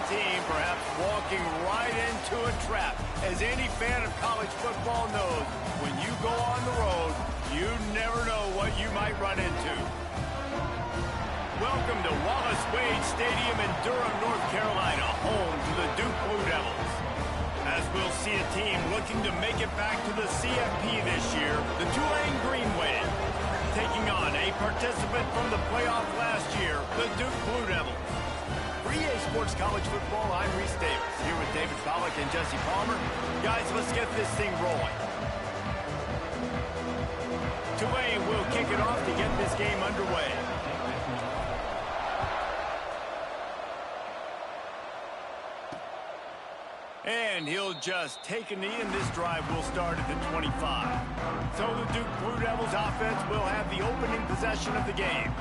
team perhaps walking right into a trap. As any fan of college football knows, when you go on the road, you never know what you might run into. Welcome to Wallace Wade Stadium in Durham, North Carolina, home to the Duke Blue Devils. As we'll see a team looking to make it back to the CFP this year, the Tulane Green Wave, taking on a participant from the playoff last year, the Duke Blue Devils. For EA Sports College Football, I'm Reese Davis, here with David Pollack and Jesse Palmer. Guys, let's get this thing rolling. Tulane will kick it off to get this game underway. And he'll just take a knee, and this drive will start at the 25. So the Duke Blue Devils offense will have the opening possession of the game.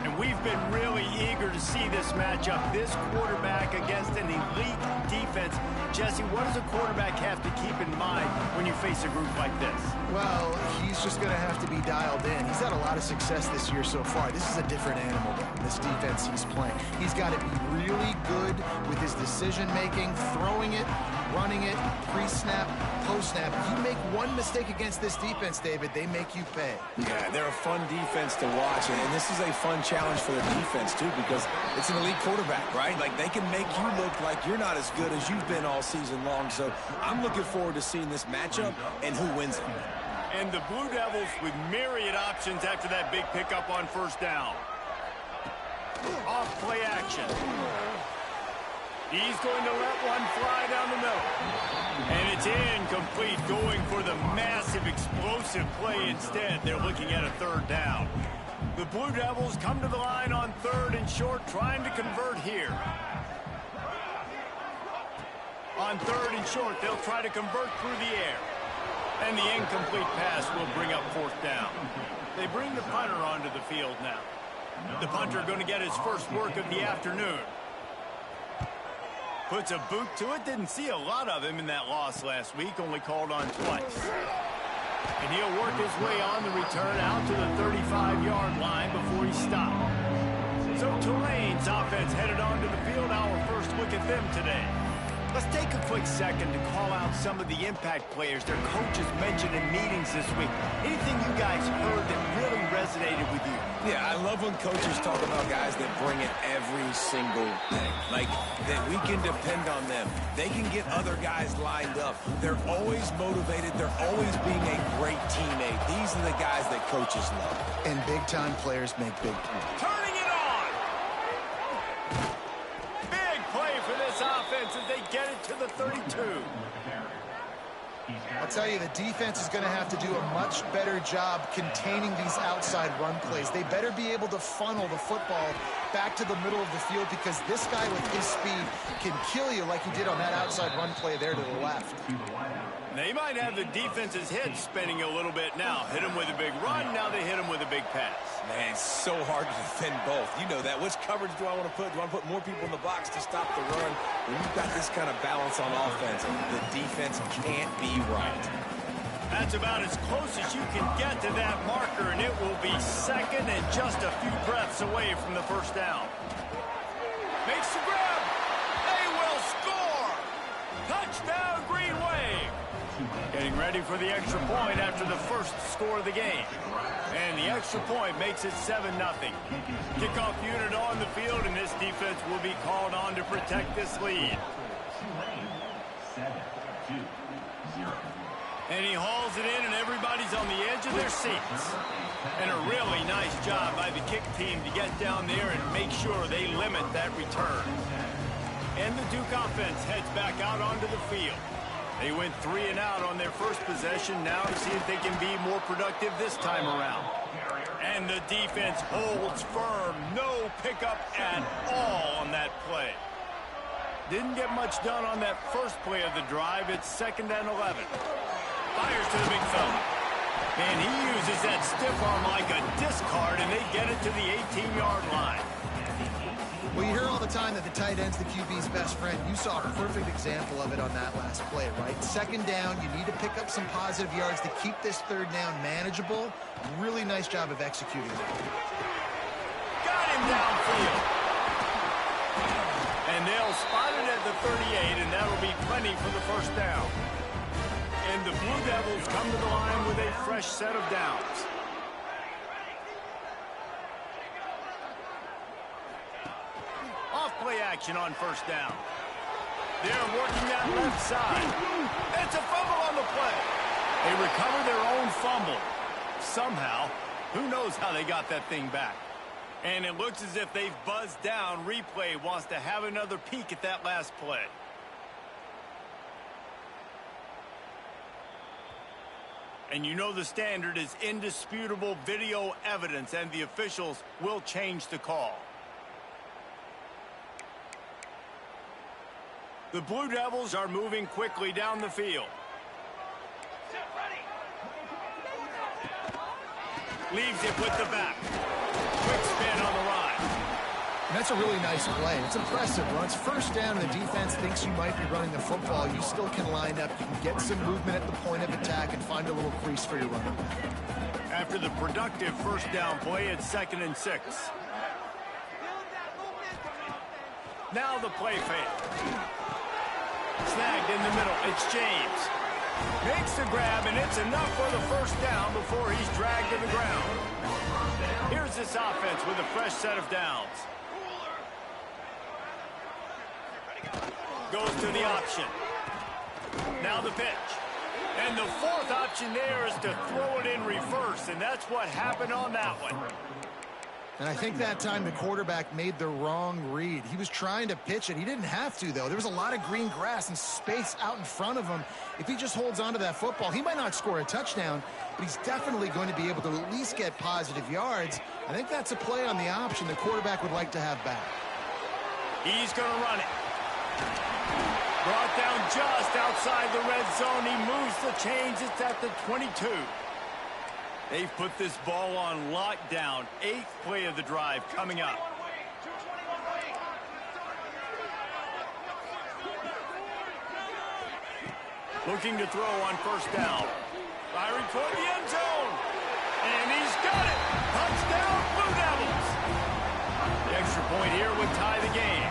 And we've been really eager to see this matchup, this quarterback against an elite defense. Jesse, what does a quarterback have to keep in mind when you face a group like this? Well, he's just going to have to be dialed in. He's had a lot of success this year so far. This is a different animal, this defense he's playing. He's got to be really good with his decision-making, throwing it, running it, pre-snap, post-snap. You make one mistake against this defense, David, they make you pay. Yeah, they're a fun defense to watch, and this is a fun challenge for the defense, too, because it's an elite quarterback, right? Like, they can make you look like you're not as good as you've been all season long. So I'm looking forward to seeing this matchup and who wins it. And the Blue Devils with myriad options after that big pickup on first down. Off play action. He's going to let one fly down the middle. And it's incomplete, going for the massive explosive play instead. They're looking at a third down. The Blue Devils come to the line on third and short, trying to convert here. On third and short, they'll try to convert through the air. And the incomplete pass will bring up fourth down. They bring the punter onto the field now. The punter going to get his first work of the afternoon. Puts a boot to it. Didn't see a lot of him in that loss last week. Only called on twice. And he'll work his way on the return out to the 35-yard line before he stopped. So Tulane's offense headed onto the field. Our first look at them today. Let's take a quick second to call out some of the impact players their coaches mentioned in meetings this week. Anything you guys heard that really resonated with you? Yeah, I love when coaches talk about guys that bring it every single day. Like, that we can depend on them. They can get other guys lined up. They're always motivated. They're always being a great teammate. These are the guys that coaches love. And big-time players make big plays. Turning it on! Big play for this offense as they get it to the 32. I'll tell you, the defense is going to have to do a much better job containing these outside run plays. They better be able to funnel the football back to the middle of the field, because this guy with his speed can kill you like he did on that outside run play there to the left. They might have the defense's head spinning a little bit now. Hit him with a big run, now they hit him with a big pass. Man, it's so hard to defend both. You know that. Which coverage do I want to put? Do I want to put more people in the box to stop the run? When you've got this kind of balance on offense, the defense can't be right. That's about as close as you can get to that marker, and it will be second and just a few breaths away from the first down. Makes the grab. They will score. Touchdown, Green Wave. Getting ready for the extra point after the first score of the game. And the extra point makes it 7-0. Kickoff unit on the field, and this defense will be called on to protect this lead. 7-2-0. And he hauls it in, and everybody's on the edge of their seats. And a really nice job by the kick team to get down there and make sure they limit that return. And the Duke offense heads back out onto the field. They went 3 and out on their first possession, now to see if they can be more productive this time around. And the defense holds firm. No pickup at all on that play. Didn't get much done on that first play of the drive. It's 2nd and 11. Fires to the big fella. And he uses that stiff arm like a discard, and they get it to the 18-yard line. Well, you hear all the time that the tight end's the QB's best friend. You saw a perfect example of it on that last play, right? 2nd down, you need to pick up some positive yards to keep this 3rd down manageable. Really nice job of executing that. Got him downfield. And they'll spot it at the 38, and that'll be plenty for the first down. And the Blue Devils come to the line with a fresh set of downs. Off-play action on first down. They're working that left side. It's a fumble on the play. They recover their own fumble. Somehow, who knows how they got that thing back. And it looks as if they've buzzed down. Replay wants to have another peek at that last play. And you know the standard is indisputable video evidence, and the officials will change the call. The Blue Devils are moving quickly down the field. Leaves it with the back. Quick spin on the ride. And that's a really nice play. It's impressive. Once first down and the defense thinks you might be running the football, you still can line up. You can get some movement at the point of attack and find a little crease for your running back. After the productive first down play, it's 2nd and 6. Now the play fake. Snagged in the middle. It's James. Makes the grab, and it's enough for the first down before he's dragged to the ground. Here's this offense with a fresh set of downs. Goes to the option. Now the pitch. And the fourth option there is to throw it in reverse, and that's what happened on that one. And I think that time the quarterback made the wrong read. He was trying to pitch it. He didn't have to, though. There was a lot of green grass and space out in front of him. If he just holds on to that football, he might not score a touchdown, but he's definitely going to be able to at least get positive yards. I think that's a play on the option the quarterback would like to have back. He's going to run it. Brought down just outside the red zone. He moves the chains. It's at the 22. They've put this ball on lockdown. 8th play of the drive coming up. Looking to throw on first down. Firing toward the end zone. And he's got it. Touchdown, Blue Devils. The extra point here would tie the game.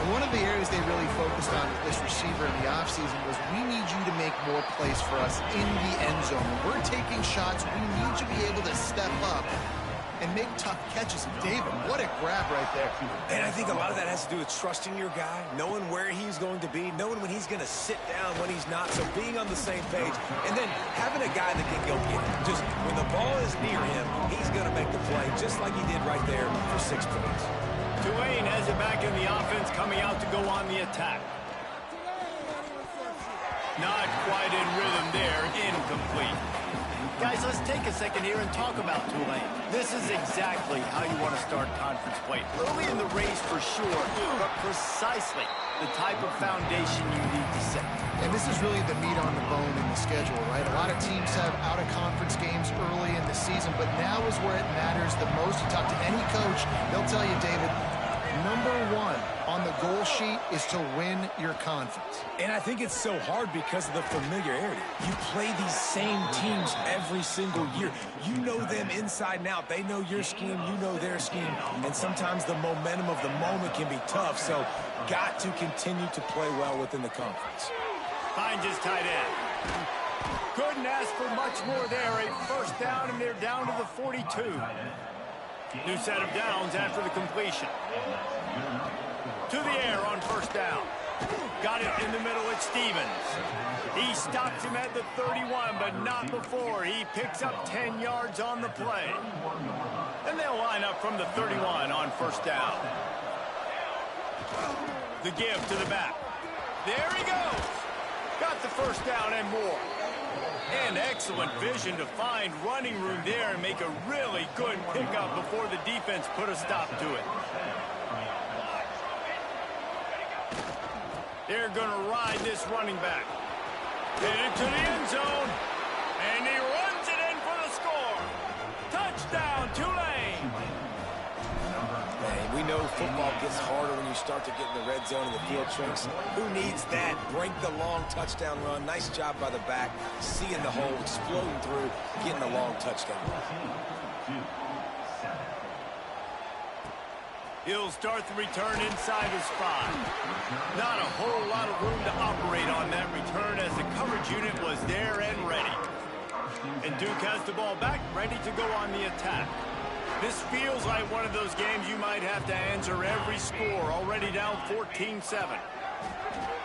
One of the areas they really focused on with this receiver in the offseason was, we need you to make more plays for us in the end zone. When we're taking shots, we need you to be able to step up and make tough catches. David, what a grab right there. And I think a lot of that has to do with trusting your guy, knowing where he's going to be, knowing when he's going to sit down, when he's not, so being on the same page, and then having a guy that can go get it. Just when the ball is near him, he's going to make the play, just like he did right there for 6 points. Tulane has it back in the offense, coming out to go on the attack. Not quite in rhythm there, incomplete. Guys, let's take a second here and talk about Tulane. This is exactly how you want to start conference play. Early in the race for sure, but precisely the type of foundation you need to set. And this is really the meat on the bone in the schedule, right? A lot of teams have out-of-conference games early in the season, but now is where it matters the most. You talk to any coach, they'll tell you, David, number one on the goal sheet is to win your conference. And I think it's so hard because of the familiarity. You play these same teams every single year. You know them inside and out. They know your scheme, you know their scheme, and sometimes the momentum of the moment can be tough, so got to continue to play well within the conference. Finds his tight end. Couldn't ask for much more there. A first down, and they're down to the 42. New set of downs after the completion. To the air on first down. Got it in the middle at Stevens. He stops him at the 31, but not before. He picks up 10 yards on the play. And they'll line up from the 31 on first down. The give to the back. There he goes. Got the first down and more. And excellent vision to find running room there and make a really good pickup before the defense put a stop to it. They're going to ride this running back. Headed to the end zone. And he runs it in for the score. Touchdown, Tulane. Hey, we know football gets harder when you start to get in the red zone and the field shrinks. Who needs that? Break the long touchdown run. Nice job by the back. Seeing the hole, exploding through, getting the long touchdown run. He'll start the return inside his 5. Not a whole lot of room to operate on that return as the coverage unit was there and ready. And Duke has the ball back, ready to go on the attack. This feels like one of those games you might have to answer every score, already down 14-7.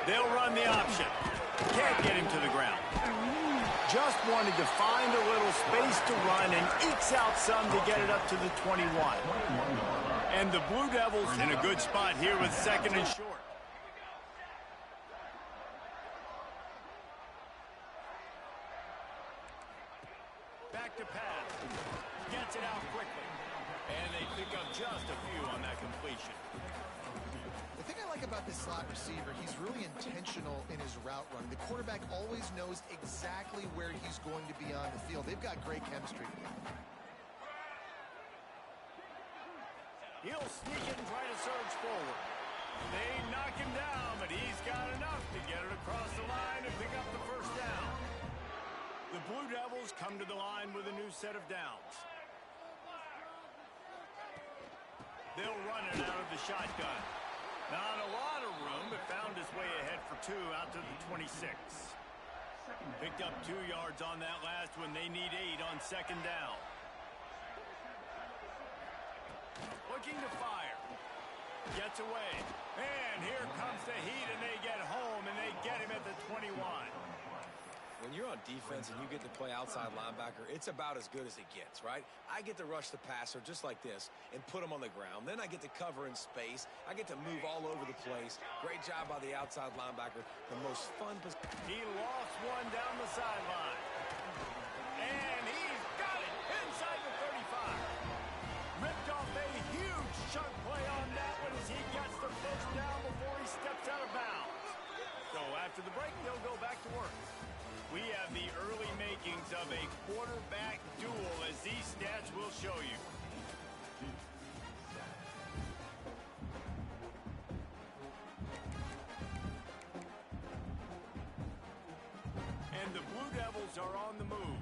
They'll run the option. Can't get him to the ground. Just wanted to find a little space to run and ekes out some to get it up to the 21. And the Blue Devils in a good spot here with 2nd and short. Back to pass. Gets it out quickly. And they pick up just a few on that completion. The thing I like about this slot receiver, he's really intentional in his route run. The quarterback always knows exactly where he's going to be on the field. They've got great chemistry together. He'll sneak it and try to surge forward. They knock him down, but he's got enough to get it across the line and pick up the first down. The Blue Devils come to the line with a new set of downs. They'll run it out of the shotgun. Not a lot of room, but found his way ahead for 2 out to the 26. Picked up 2 yards on that last one. They need 8 on 2nd down. Looking to fire. Gets away. And here comes the heat, and they get home, and they get him at the 21. When you're on defense and you get to play outside linebacker, it's about as good as it gets, right? I get to rush the passer just like this and put him on the ground. Then I get to cover in space. I get to move all over the place. Great job by the outside linebacker. The most fun position. He lost one down the sideline. And he's got it inside the 35. Ripped off a huge chunk play on that one as he gets the first down before he steps out of bounds. So after the break, they'll go back to work. We have the early makings of a quarterback duel, as these stats will show you. And the Blue Devils are on the move.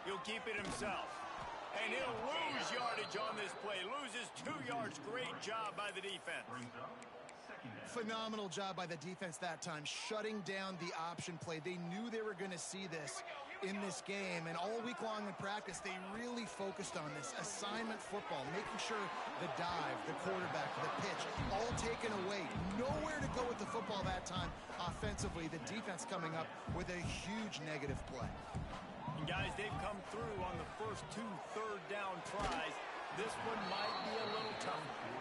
He'll keep it himself. And he'll lose yardage on this play. Loses 2 yards. Great job by the defense. Phenomenal job by the defense that time, shutting down the option play. They knew they were going to see this in this game, and all week long in practice, they really focused on this assignment football, making sure the dive, the quarterback, the pitch, all taken away. Nowhere to go with the football that time offensively. The defense coming up with a huge negative play. And guys, they've come through on the first 2 third-down tries. This one might be a little tougher.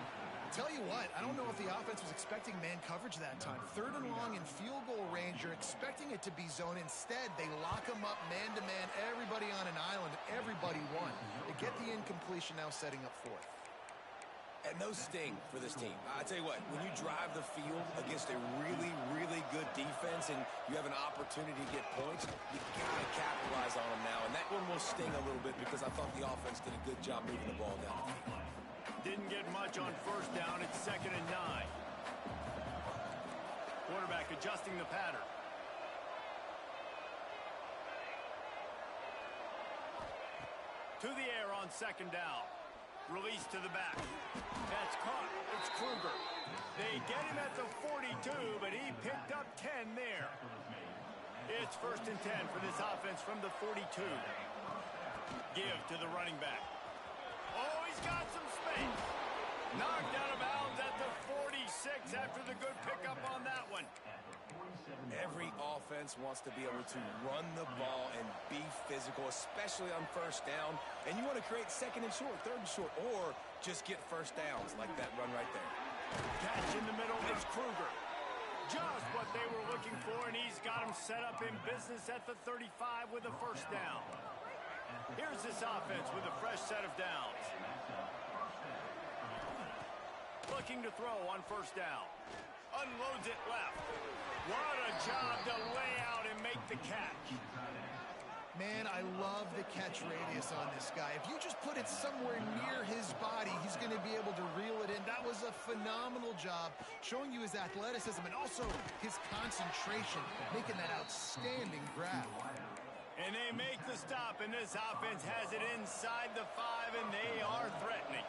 Tell you what, I don't know if the offense was expecting man coverage that time. 3rd and long in field goal range, you're expecting it to be zone. Instead, they lock them up man-to-man, everybody on an island, everybody won. They get the incompletion, now setting up 4th. And those sting for this team. I tell you what, when you drive the field against a really, really good defense and you have an opportunity to get points, you got to capitalize on them now. And that one will sting a little bit because I thought the offense did a good job moving the ball down the field. Didn't get much on 1st down. It's 2nd and 9. Quarterback adjusting the pattern. To the air on 2nd down. Release to the back. That's caught. It's Kruger. They get him at the 42, but he picked up 10 there. It's 1st and 10 for this offense from the 42. Give to the running back. Oh, he's got some space. Knocked out of bounds at the 46 after the good pickup on that one. Every offense wants to be able to run the ball and be physical, especially on 1st down. And you want to create 2nd and short, 3rd and short, or just get 1st downs like that run right there. Catch in the middle is Kruger. Just what they were looking for, and he's got him set up in business at the 35 with a 1st down. Here's this offense with a fresh set of downs. Looking to throw on 1st down. Unloads it left. What a job to lay out and make the catch. Man, I love the catch radius on this guy. If you just put it somewhere near his body, he's going to be able to reel it in. That was a phenomenal job, showing you his athleticism and also his concentration, making that outstanding grab. And they make the stop, and this offense has it inside the 5, and they are threatening.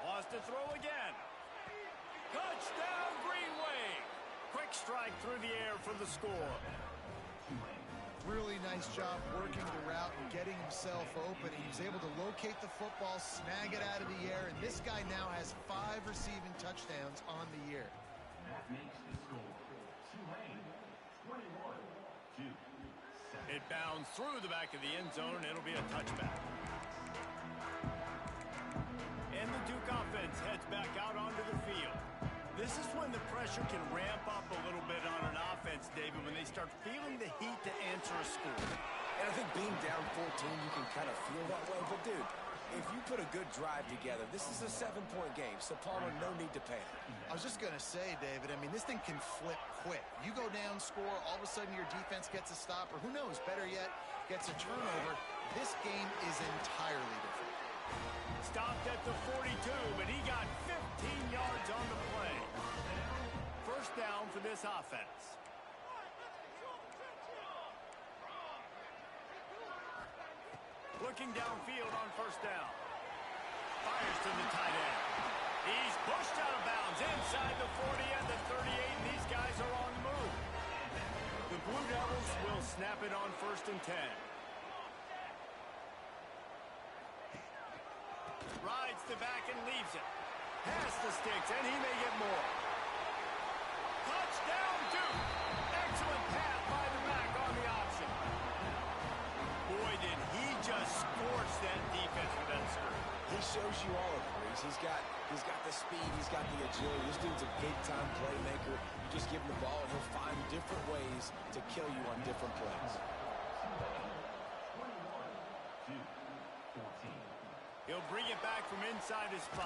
Wants to throw again. Touchdown, Green Wave. Quick strike through the air for the score. Really nice job working the route and getting himself open. He was able to locate the football, snag it out of the air, and this guy now has 5 receiving touchdowns on the year. That makes the score Tulane 21-7. It bounds through the back of the end zone, and it'll be a touchback. And the Duke offense heads back out onto the field. This is when the pressure can ramp up a little bit on an offense, David, when they start feeling the heat to answer a score. And I think being down 14, you can kind of feel that way. But, dude, if you put a good drive together, this is a 7-point game, so Palmer, no need to panic. I was just going to say, David, I mean, this thing can flip quick. You go down, score, all of a sudden your defense gets a stop, or who knows, better yet, gets a turnover. This game is entirely different. Stopped at the 42, but he got 15 yards on the play. First down for this offense. Looking downfield on first down. Fires to the tight end. He's pushed out of bounds inside the 40 and the 38, and these guys are on the move. The Blue Devils will snap it on 1st and 10. Rides the back and leaves it. Past the sticks, and he may get more. Touchdown, Duke! Excellent pass by the back on the option. Boy, did he just scorch that defense with that screen. He shows you all of it, Reese. He's got the speed, he's got the agility. This dude's a big-time playmaker. You just give him the ball, and he'll find different ways to kill you on different plays. 21-14. He'll bring it back from inside his 5.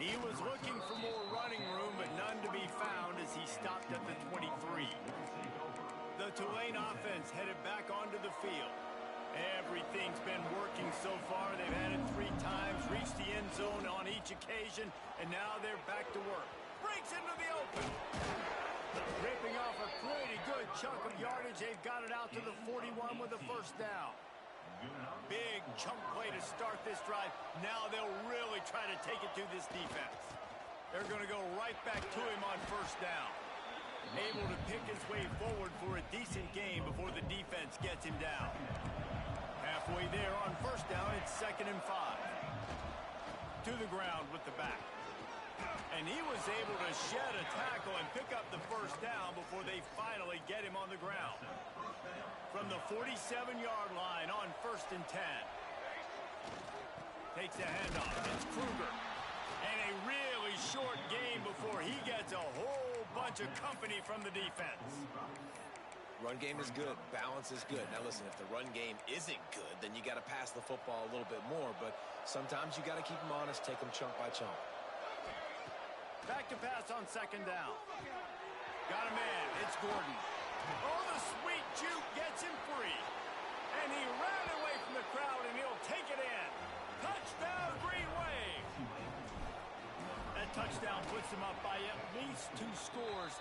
He was looking for more running room, but none to be found as he stopped at the 23. The Tulane offense headed back onto the field. Everything's been working so far. They've had it 3 times, reached the end zone on each occasion, and now they're back to work. Breaks into the open. Ripping off a pretty good chunk of yardage. They've got it out to the 41 with a first down. Big chunk play to start this drive. Now they'll really try to take it to this defense. They're going to go right back to him on first down. Able to pick his way forward for a decent game before the defense gets him down. Halfway there on first down, it's 2nd and 5. To the ground with the back. And he was able to shed a tackle and pick up the first down before they finally get him on the ground. From the 47-yard line on 1st and 10. Takes the handoff. It's Kruger. And a really short game before he gets a whole bunch of company from the defense. Run game is good. Balance is good. Now, listen, if the run game isn't good, then you got to pass the football a little bit more. But sometimes you got to keep them honest, take them chunk by chunk. Back to pass on 2nd down. Got a man. It's Gordon. Oh, the sweet juke gets him free. And he ran away from the crowd, and he'll take it in. Touchdown, Green Wave. That touchdown puts him up by at least 2 scores.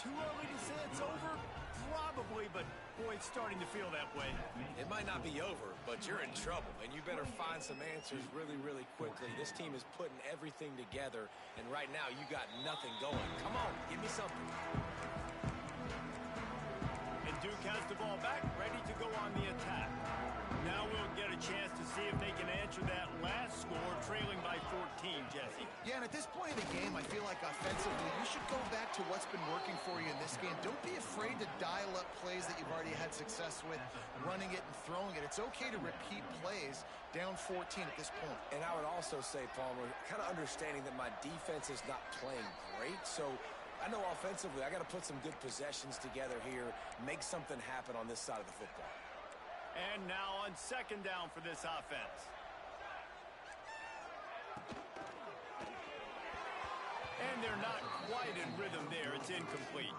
Too early to say it's over? Probably, but boy, it's starting to feel that way. It might not be over, but you're in trouble, and you better find some answers really, really quickly. This team is putting everything together, and right now you got nothing going. Come on, give me something. And Duke has the ball back, ready to go on the attack. Now we'll get a chance to see if they can answer that last score, trailing by 14, Jesse. Yeah, and at this point in the game, I feel like offensively, you should go back to what's been working for you in this game. Don't be afraid to dial up plays that you've already had success with, running it and throwing it. It's okay to repeat plays down 14 at this point. And I would also say, Palmer, kind of understanding that my defense is not playing great, so I know offensively I got to put some good possessions together here, make something happen on this side of the football. And now on 2nd down for this offense. And they're not quite in rhythm there. It's incomplete.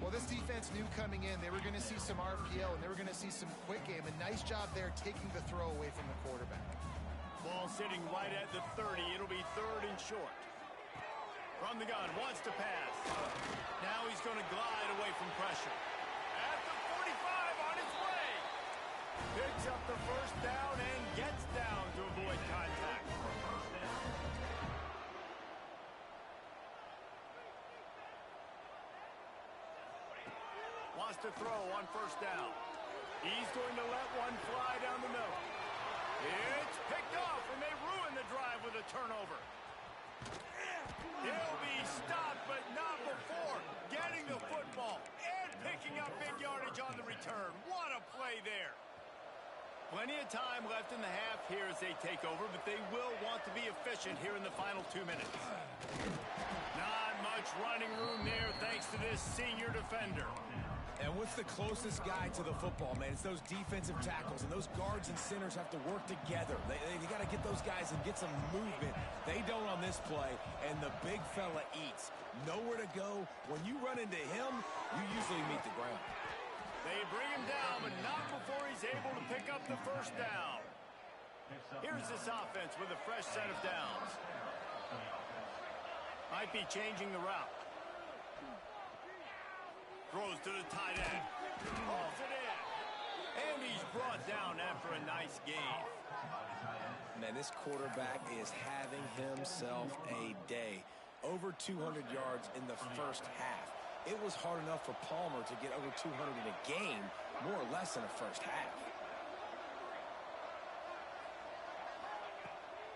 Well, this defense knew coming in they were going to see some RPO and they were going to see some quick game. A nice job there taking the throw away from the quarterback. Ball sitting right at the 30. It'll be 3rd and short. From the gun, wants to pass. Now he's going to glide away from pressure. At the 45, on his way. Picks up the first down and gets down to avoid contact. Wants to throw on first down. He's going to let one fly down the middle. It's picked off, and they ruin the drive with a turnover. He'll be stopped, but not before getting the football and picking up big yardage on the return. What a play there. Plenty of time left in the half here as they take over, but they will want to be efficient here in the final 2 minutes. Not much running room there thanks to this senior defender. And what's the closest guy to the football, man? It's those defensive tackles, and those guards and centers have to work together. They got to get those guys and get some movement. They don't on this play, and the big fella eats. Nowhere to go. When you run into him, you usually meet the ground. They bring him down, but not before he's able to pick up the first down. Here's this offense with a fresh set of downs. Might be changing the route. Throws to the tight end. Hauls it in. And he's brought down after a nice gain. Man, this quarterback is having himself a day. Over 200 yards in the first half. It was hard enough for Palmer to get over 200 in a game, more or less in the first half.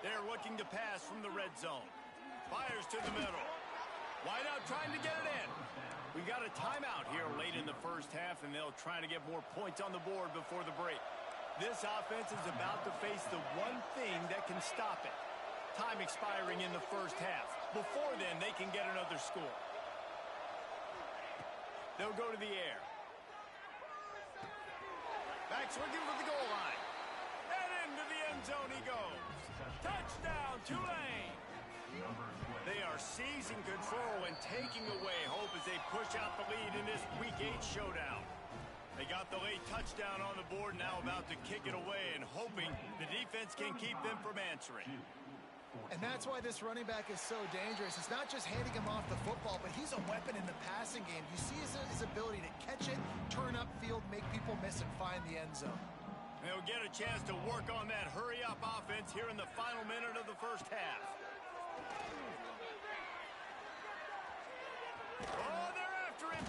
They're looking to pass from the red zone. Fires to the middle. Wideout trying to get it in. We got a timeout here late in the first half, and they'll try to get more points on the board before the break. This offense is about to face the one thing that can stop it. Time expiring in the first half. Before then, they can get another score. They'll go to the air. Back's looking for the goal line. And into the end zone he goes. Touchdown, Tulane. They are seizing control and taking away hope as they push out the lead in this Week 8 showdown. They got the late touchdown on the board, now about to kick it away and hoping the defense can keep them from answering. And that's why this running back is so dangerous. It's not just handing him off the football, but he's a weapon in the passing game. You see his ability to catch it, turn upfield, make people miss, and find the end zone. They'll get a chance to work on that hurry-up offense here in the final minute of the first half. Oh, they're after him.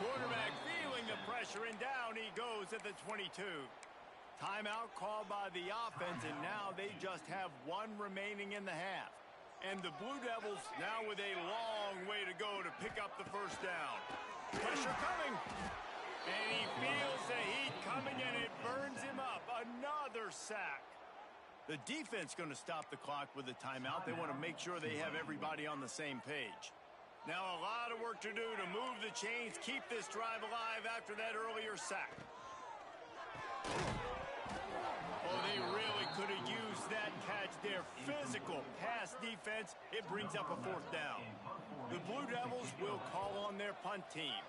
Quarterback feeling the pressure, and down he goes at the 22. Timeout called by the offense, and now they just have one remaining in the half. And the Blue Devils now with a long way to go to pick up the first down. Pressure coming. And he feels the heat coming, and it burns him up. Another sack. The defense going to stop the clock with a timeout. They want to make sure they have everybody on the same page. Now a lot of work to do to move the chains, keep this drive alive after that earlier sack. Oh, they really could have used that catch there. Physical pass defense. It brings up a fourth down. The Blue Devils will call on their punt team.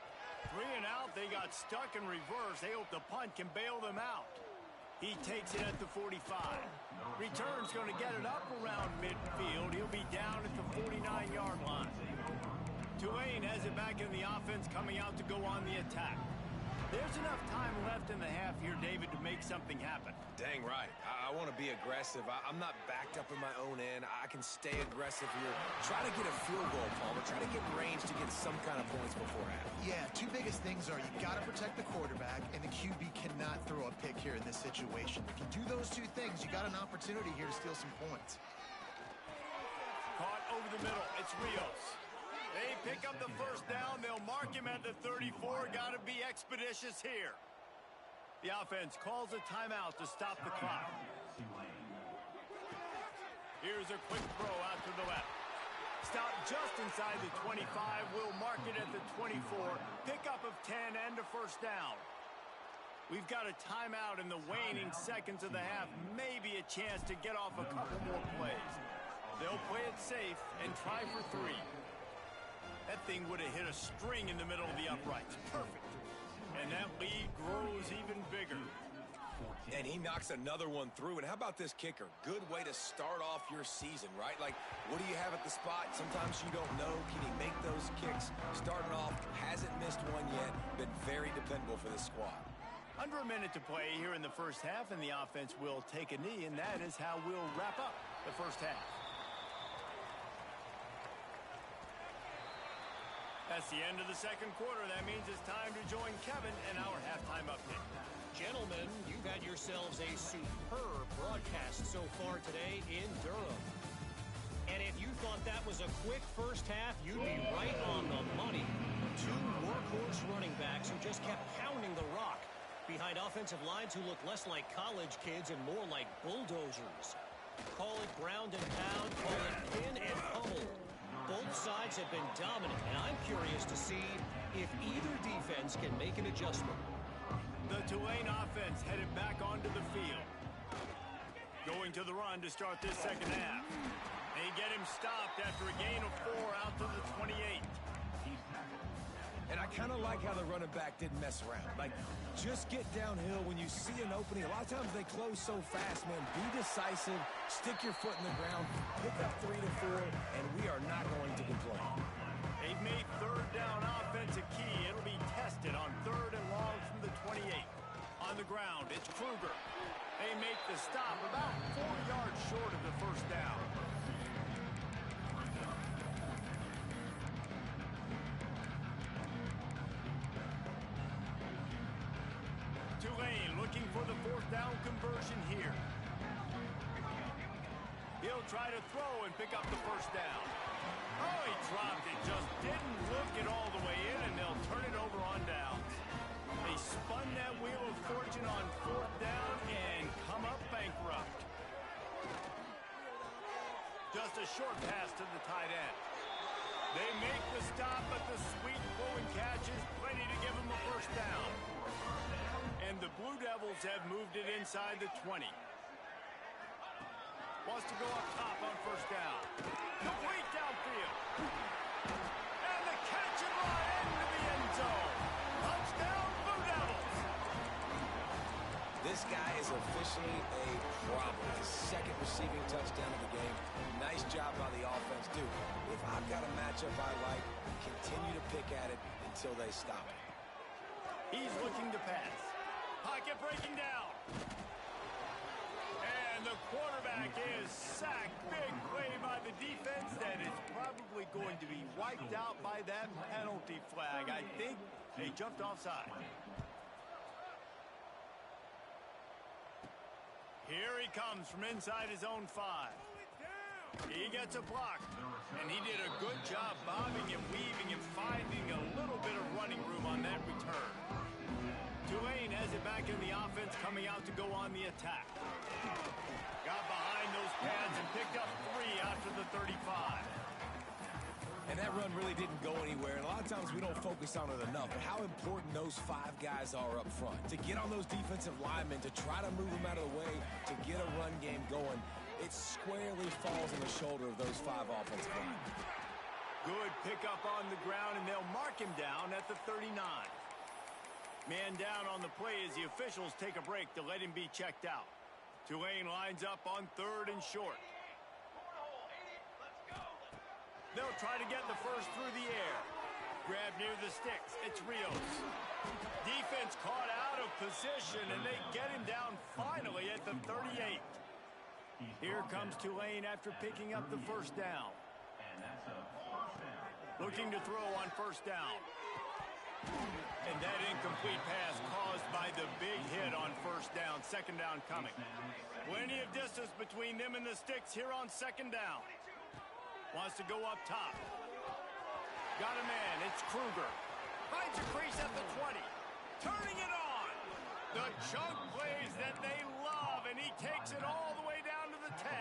3 and out, they got stuck in reverse. They hope the punt can bail them out. He takes it at the 45. Return's going to get it up around midfield. He'll be down at the 49-yard line. Tulane has it back in the offense, coming out to go on the attack. There's enough time left in the half here, David, to make something happen. Dang right. I want to be aggressive. I'm not backed up in my own end. I can stay aggressive here. Try to get a field goal, Palmer. Try to get range to get some kind of points before half. Yeah, two biggest things are you got to protect the quarterback, and the QB cannot throw a pick here in this situation. If you do those two things, you got an opportunity here to steal some points. Caught over the middle. It's Rios. They pick up the first down. They'll mark him at the 34. Got to be expeditious here. The offense calls a timeout to stop the clock. Here's a quick throw out to the left. Stop just inside the 25. We'll mark it at the 24. Pickup of 10 and a first down. We've got a timeout in the waning seconds of the half. Maybe a chance to get off a couple more plays. They'll play it safe and try for 3. That thing would have hit a string in the middle of the uprights. Perfect. And that lead grows even bigger. And he knocks another one through. And how about this kicker? Good way to start off your season, right? Like, what do you have at the spot? Sometimes you don't know. Can he make those kicks? Starting off, hasn't missed one yet. Been very dependable for this squad. Under a minute to play here in the first half, and the offense will take a knee, and that is how we'll wrap up the first half. That's the end of the second quarter. That means it's time to join Kevin and our halftime update. Gentlemen, you've had yourselves a superb broadcast so far today in Durham. And if you thought that was a quick first half, you'd be right on the money. Two workhorse running backs who just kept pounding the rock behind offensive lines who look less like college kids and more like bulldozers. Call it ground and pound, call it pin and pummel. Both sides have been dominant, and I'm curious to see if either defense can make an adjustment. The Tulane offense headed back onto the field. Going to the run to start this second half. They get him stopped after a gain of 4 out to the 28. And I kind of like how the running back didn't mess around. Like, just get downhill when you see an opening. A lot of times they close so fast, man. Be decisive, stick your foot in the ground, pick up 3 to 4, and we are not going to complain. They've made third down offense a key. It'll be tested on 3rd and long from the 28. On the ground, it's Kruger. They make the stop about 4 yards short of the first down. Tulane looking for the 4th down conversion here. He'll try to throw and pick up the first down. Oh, he dropped it. Just didn't look it all the way in, and they'll turn it over on downs. They spun that wheel of fortune on 4th down and come up bankrupt. Just a short pass to the tight end. They make the stop, but the sweet throw and catch is plenty to give them a first down. And the Blue Devils have moved it inside the 20. Wants to go up top on first down. Complete downfield. And the catch and run into the end zone. Touchdown, Blue Devils. This guy is officially a problem. His 2nd receiving touchdown of the game. Nice job by the offense, too. If I've got a matchup I like, continue to pick at it until they stop it. He's looking to pass. Pocket breaking down. And the quarterback is sacked. Big play by the defense that is probably going to be wiped out by that penalty flag. I think they jumped offside. Here he comes from inside his own 5. He gets a block, and he did a good job bobbing and weaving and finding a little bit of running room on that return. Tulane has it back in the offense, coming out to go on the attack. Got behind those pads and picked up 3 after the 35. And that run really didn't go anywhere. And a lot of times we don't focus on it enough. But how important those 5 guys are up front. To get on those defensive linemen, to try to move them out of the way, to get a run game going, it squarely falls on the shoulder of those 5 offensive linemen. Good pickup on the ground, and they'll mark him down at the 39. Man down on the play as the officials take a break to let him be checked out. Tulane lines up on 3rd and short. They'll try to get the first through the air. Grab near the sticks. It's Rios. Defense caught out of position, and they get him down finally at the 38. Here comes Tulane after picking up the first down. Looking to throw on first down. And that incomplete pass caused by the big hit on first down. 2nd down coming. Plenty of distance between them and the sticks here on 2nd down. Wants to go up top. Got a man. It's Kruger. Finds a crease at the 20. Turning it on. The chunk plays that they love, and he takes it all the way down to the 10.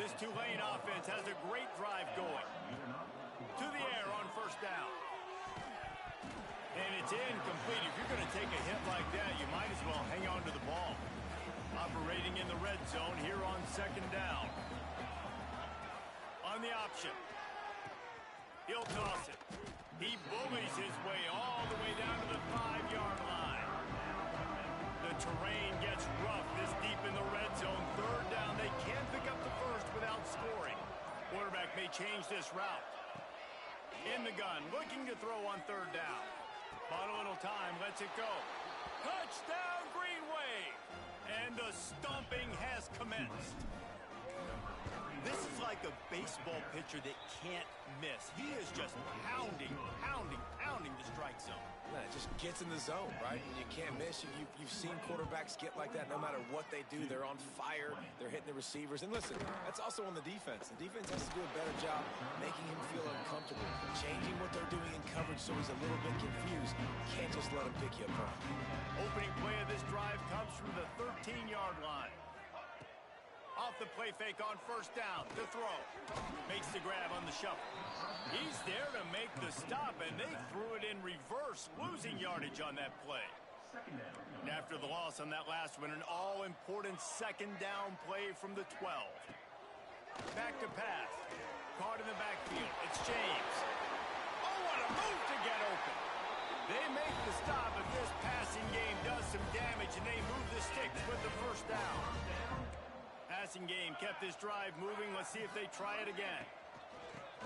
This Tulane offense has a great drive going. To the air on first down. And it's incomplete. If you're going to take a hit like that, you might as well hang on to the ball. Operating in the red zone here on 2nd down. On the option. He'll toss it. He bullies his way all the way down to the 5-yard line. The terrain gets rough this deep in the red zone. Third down, they can't pick up the first without scoring. Quarterback may change this route. In the gun, looking to throw on third down. Bought a little time, lets it go. Touchdown, Green Wave! And the stomping has commenced. This is like a baseball pitcher that can't miss. He is just pounding the strike zone. Yeah, it just gets in the zone, right? And you can't miss. You've seen quarterbacks get like that no matter what they do. They're on fire. They're hitting the receivers. And listen, that's also on the defense. The defense has to do a better job making him feel uncomfortable, changing what they're doing in coverage so he's a little bit confused. Can't just let him pick you apart. Opening play of this drive comes from the 13-yard line. Off the play fake on first down to throw. Makes the grab on the shuffle. He's there to make the stop, and they threw it in reverse, losing yardage on that play. And after the loss on that last one, an all-important second down play from the 12. Back to pass. Caught in the backfield. It's James. Oh, what a move to get open. They make the stop, and this passing game does some damage, and they move the sticks with the first down. Passing game kept this drive moving. Let's see if they try it again.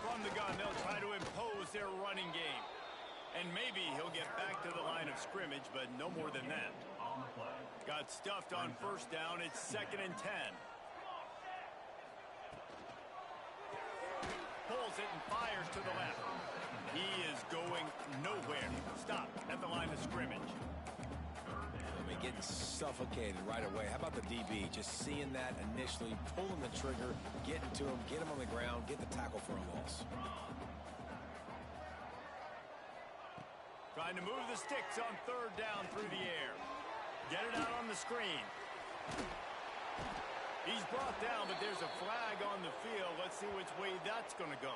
From the gun, they'll try to impose their running game. And maybe he'll get back to the line of scrimmage, but no more than that. Got stuffed on first down. It's 2nd and 10. Pulls it and fires to the left. He is going nowhere. Stop at the line of scrimmage. Getting suffocated right away. How about the DB? Just seeing that initially, pulling the trigger, getting to him, get him on the ground, get the tackle for a loss. Trying to move the sticks on third down through the air. Get it out on the screen. He's brought down, but there's a flag on the field. Let's see which way that's going to go.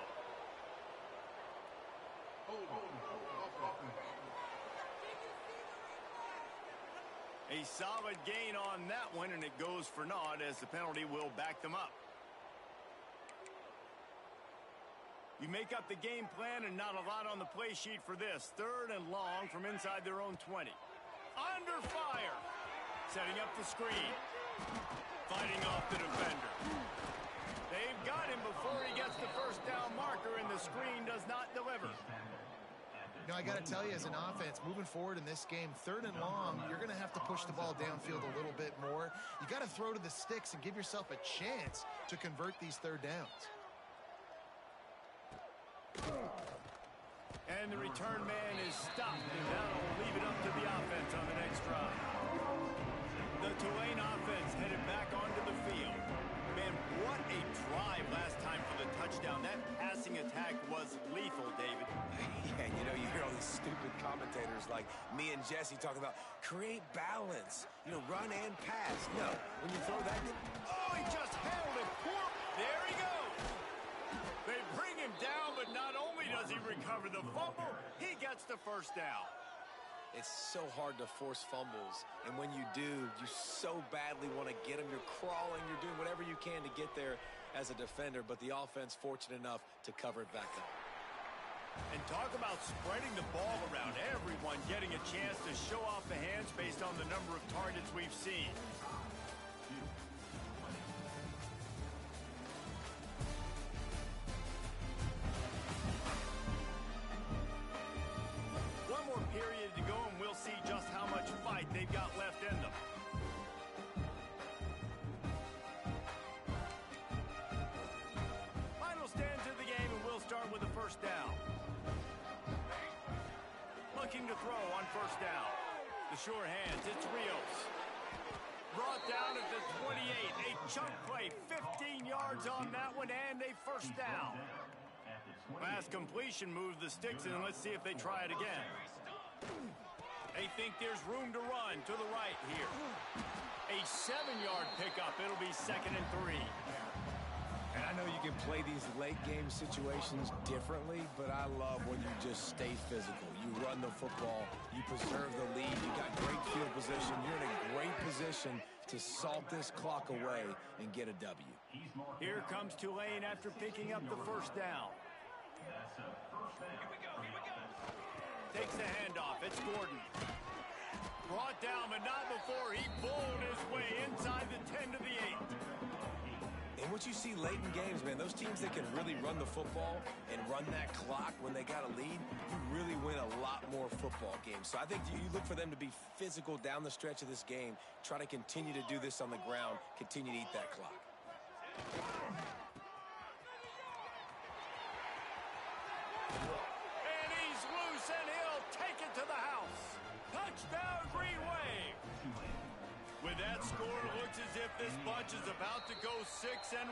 A solid gain on that one, and it goes for naught as the penalty will back them up. You make up the game plan and not a lot on the play sheet for this. 3rd and long from inside their own 20. Under fire. Setting up the screen. Fighting off the defender. They've got him before he gets the first down marker, and the screen does not deliver. You know, I got to tell you, as an offense, moving forward in this game, 3rd and long, you're going to have to push the ball downfield a little bit more. You got to throw to the sticks and give yourself a chance to convert these third downs. And the return man is stopped, and that'll leave it up to the offense on the next drive. The Tulane offense headed back onto the field. Man, what a drive last time for the touchdown. That passing attack was lethal, David. Yeah, you know, you hear all these stupid commentators like me and Jesse talking about create balance, you know, run and pass. No, when you throw that... Oh, he just held it. Poor. There he goes. They bring him down, but not only does he recover the fumble, he gets the first down. It's so hard to force fumbles, and when you do, you so badly want to get them. You're crawling, you're doing whatever you can to get there as a defender, but the offense fortunate enough to cover it back up. And talk about spreading the ball around. Everyone getting a chance to show off the hands based on the number of targets we've seen. One more period to go, and we'll see just how much fight they've got left in them. Final stands of the game, and we'll start with the first down. Looking to throw on first down. The sure hands, it's Rios. Brought down at the 28. A chunk play, 15 yards on that one, and a first down. Last completion moved the sticks, and let's see if they try it again. They think there's room to run to the right here. A 7-yard pickup. It'll be 2nd and 3. And I know you can play these late-game situations differently, but I love when you just stay physical. You run the football, you preserve the lead, you got great field position, you're in a great position to salt this clock away and get a W. Here comes Tulane after picking up the first down. Takes the handoff. It's Gordon. Brought down, but not before he bowled his way inside the 10 to the 8. And what you see late in games, man, those teams that can really run the football and run that clock when they got a lead, you really win a lot more football games. So I think you look for them to be physical down the stretch of this game, try to continue to do this on the ground, continue to eat that clock. And he's loose, and he'll take it to the house. Touchdown, Green Wave. With that score, it looks as if this bunch is about to go 6-1.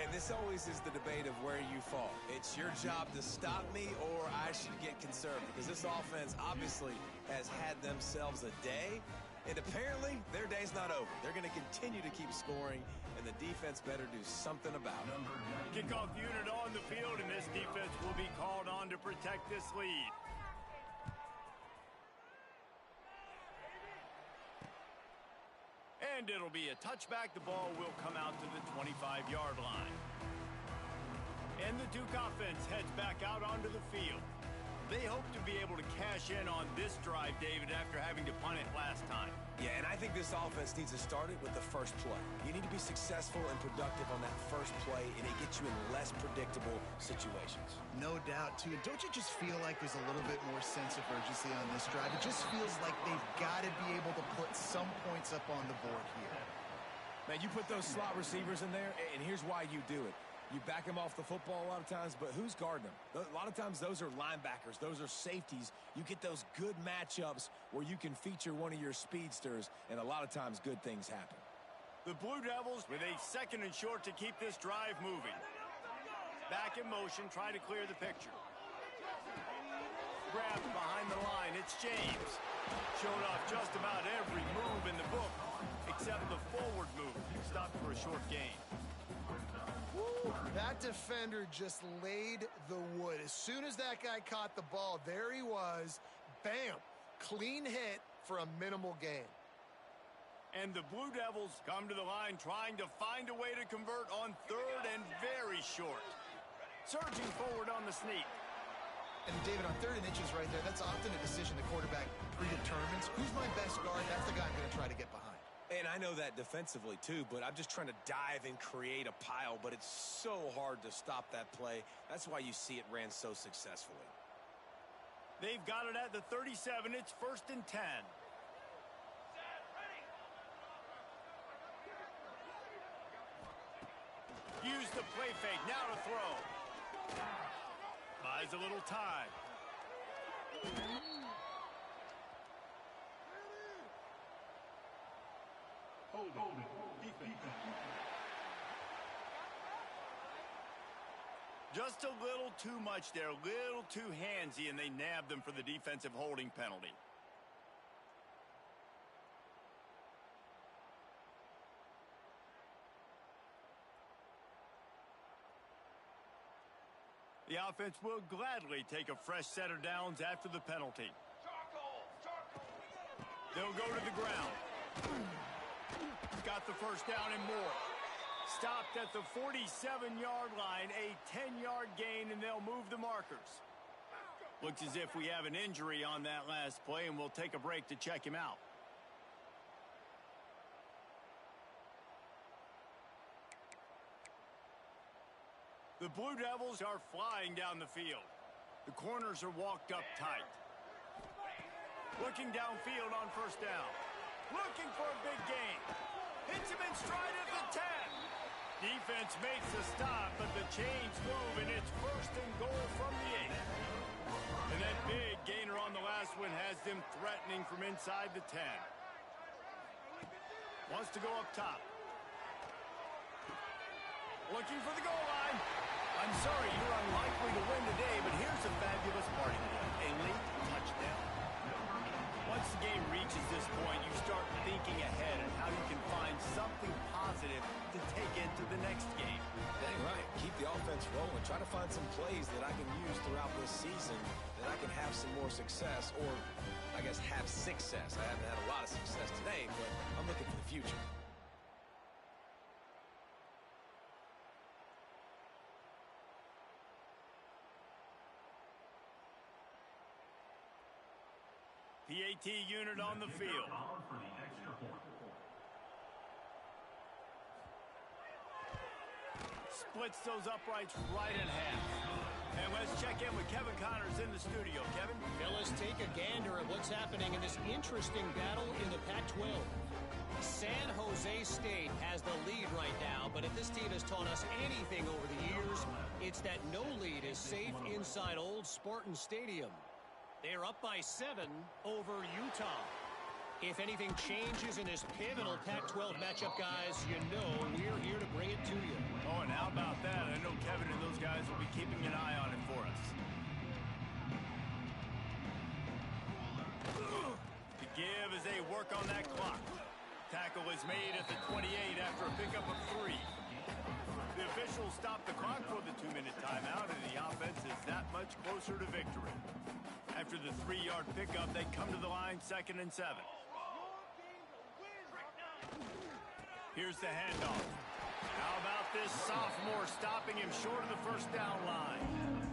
And this always is the debate of where you fall. It's your job to stop me, or I should get conservative, because this offense obviously has had themselves a day, and apparently their day's not over. They're going to continue to keep scoring, and the defense better do something about it. Kickoff unit on the field, and this defense will be called on to protect this lead. And it'll be a touchback. The ball will come out to the 25-yard line. And the Duke offense heads back out onto the field. They hope to be able to cash in on this drive, David, after having to punt it last time. Yeah, and I think this offense needs to start it with the first play. You need to be successful and productive on that first play, and it gets you in less predictable situations. No doubt, too. And don't you just feel like there's a little bit more sense of urgency on this drive? It just feels like they've got to be able to put some points up on the board here. Man, you put those slot receivers in there, and here's why you do it. You back them off the football a lot of times, but who's guarding them? A lot of times those are linebackers. Those are safeties. You get those good matchups where you can feature one of your speedsters, and a lot of times good things happen. The Blue Devils with a 2nd and short to keep this drive moving. Back in motion, trying to clear the picture. Grabbed behind the line, it's James. Showed off just about every move in the book, except the forward move. Stopped for a short gain. Woo, that defender just laid the wood. As soon as that guy caught the ball, there he was. Bam! Clean hit for a minimal gain. And the Blue Devils come to the line trying to find a way to convert on 3rd and very short. Surging forward on the sneak. And David, on 3rd and inches right there, that's often a decision the quarterback predetermines. Who's my best guard? That's the guy I'm going to try to get behind. And I know that defensively, too, but I'm just trying to dive and create a pile, but it's so hard to stop that play. That's why you see it ran so successfully. They've got it at the 37. It's 1st and 10. Use the play fake. Now to throw. Buys a little time. Just a little too much there, a little too handsy, and they nabbed them for the defensive holding penalty. The offense will gladly take a fresh set of downs after the penalty. They'll go to the ground. Got the first down and more. Stopped at the 47-yard line, a 10-yard gain, and they'll move the markers. Looks as if we have an injury on that last play, and we'll take a break to check him out. The Blue Devils are flying down the field. The corners are walked up tight. Looking downfield on 1st down. Looking for a big gain. Hits him in stride at the 10. Defense makes the stop, but the chains move, and it's 1st and goal from the 8. And that big gainer on the last one has them threatening from inside the 10. Wants to go up top. Looking for the goal line. I'm sorry, you're unlikely to win today, but here's a fabulous party today. A late touchdown. Once the game reaches this point, you start thinking ahead and how you can find something positive to take into the next game. Dang right. Keep the offense rolling. Try to find some plays that I can use throughout this season that I can have some more success, or I guess have success. I haven't had a lot of success today, but I'm looking for the future. PAT unit on the field. For the extra point. Splits those uprights right in half. And let's check in with Kevin Connors in the studio. Kevin? Fellas, take a gander at what's happening in this interesting battle in the Pac-12. San Jose State has the lead right now, but if this team has taught us anything over the years, it's that no lead is safe inside old Spartan Stadium. They're up by 7 over Utah. If anything changes in this pivotal Pac-12 matchup, guys, you know we're here to bring it to you. Oh, and how about that? I know Kevin and those guys will be keeping an eye on it for us. To give as they work on that clock. Tackle is made at the 28 after a pickup of 3. The officials stop the clock for the 2-minute timeout, and the offense is that much closer to victory. After the 3-yard pickup, they come to the line 2nd and 7. Here's the handoff. How about this sophomore stopping him short of the first down line?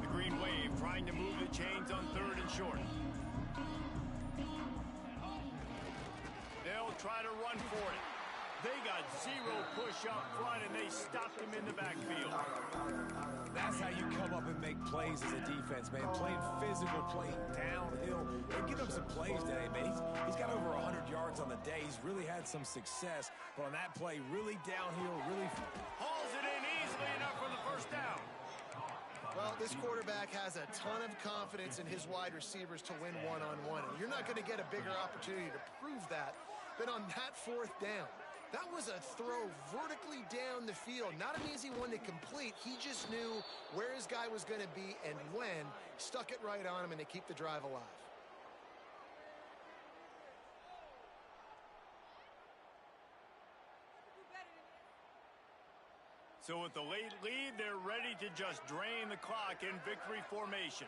The Green Wave trying to move the chains on 3rd and short. They'll try to run for it. They got 0 push up front, and they stopped him in the backfield. That's how you come up and make plays as a defense, man. Playing physical, playing downhill. They give him some plays today, man. He's got over 100 yards on the day. He's really had some success. But on that play, really downhill, really... Hauls it in easily enough for the first down. Well, this quarterback has a ton of confidence in his wide receivers to win one-on-one. And you're not going to get a bigger opportunity to prove that than on that 4th down. That was a throw vertically down the field. Not an easy one to complete. He just knew where his guy was going to be and when. Stuck it right on him, and they keep the drive alive. So with the late lead, they're ready to just drain the clock in victory formation.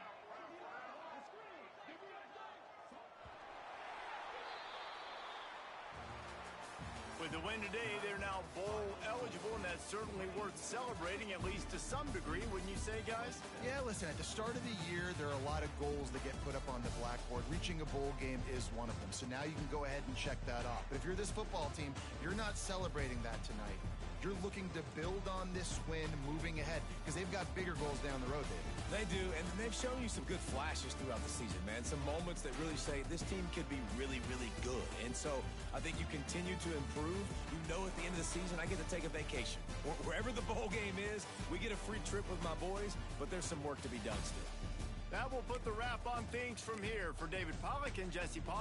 With the win today, they're now bowl eligible, and that's certainly worth celebrating, at least to some degree, wouldn't you say, guys? Yeah, listen, at the start of the year, there are a lot of goals that get put up on the blackboard. Reaching a bowl game is one of them, so now you can go ahead and check that off. But if you're this football team, you're not celebrating that tonight. You're looking to build on this win moving ahead because they've got bigger goals down the road, David. They do, and they've shown you some good flashes throughout the season, man. Some moments that really say this team could be really, really good. And so I think you continue to improve. You know at the end of the season, I get to take a vacation. Wherever the bowl game is, we get a free trip with my boys, but there's some work to be done still. That will put the wrap on things from here. For David Pollack and Jesse Palmer.